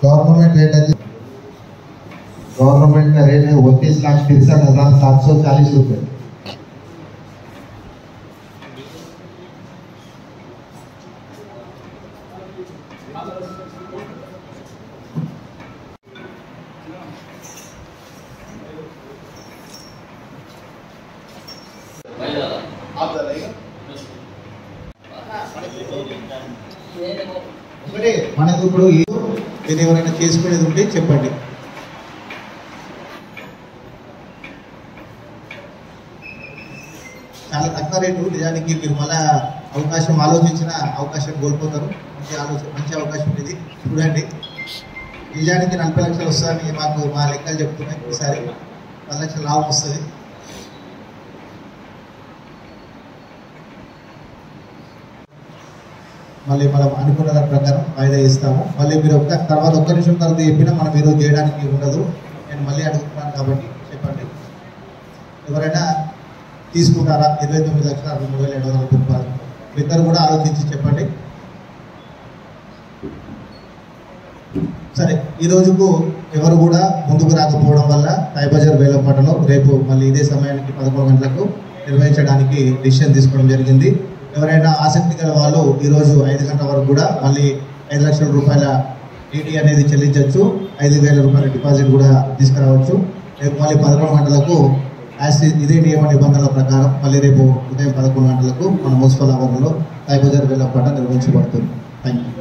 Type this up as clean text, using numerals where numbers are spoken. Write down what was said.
Government rate है, government का rate है 29,63,740 रुपये। మనకు ఇప్పుడు ఇది ఎవరైనా చేసుకునేది ఉంటే చెప్పండి. చాలా తక్కువ రేటు, నిజానికి మీరు మళ్ళా అవకాశం ఆలోచించిన అవకాశం కోల్పోతారు. మంచి అవకాశం ఇది చూడండి. నిజానికి 40 లక్షలు వస్తుందని మాకు మా లెక్కలు చెప్తున్నాయి. ఈసారి 10 లక్షల లాభం వస్తుంది. మళ్ళీ మనం అనుకున్న దాని ప్రకారం వాయిదా ఇస్తాము. మళ్ళీ మీరు తర్వాత ఒక్క నిమిషం తర్వాత చెప్పినా మనం ఈరోజు చేయడానికి ఉండదు. నేను మళ్ళీ అడుగుతున్నాను కాబట్టి చెప్పండి, ఎవరైనా తీసుకుంటారా? 29,63,740 రూపాయలు. ఇద్దరు కూడా ఆలోచించి చెప్పండి. సరే, ఈ రోజుకు ఎవరు కూడా ముందుకు రాకపోవడం వల్ల టైబజార్ వేలంపాటలో రేపు మళ్ళీ ఇదే సమయానికి 11 గంటలకు నిర్వహించడానికి డిసిషన్ తీసుకోవడం జరిగింది. ఎవరైనా ఆసక్తి గల వాళ్ళు ఈరోజు 5 గంటల వరకు కూడా మళ్ళీ 5 లక్షల రూపాయల డీటీ అనేది చెల్లించవచ్చు. 5,000 రూపాయల డిపాజిట్ కూడా తీసుకురావచ్చు. రేపు మళ్ళీ 11 గంటలకు ఇదే నియమ నిబంధనల ప్రకారం మళ్ళీ రేపు ఉదయం 11 గంటలకు మన మున్సిపల్ ఆవరణలో టైబజార్ వేలంపాట నిర్వహించబడుతుంది. Thank you.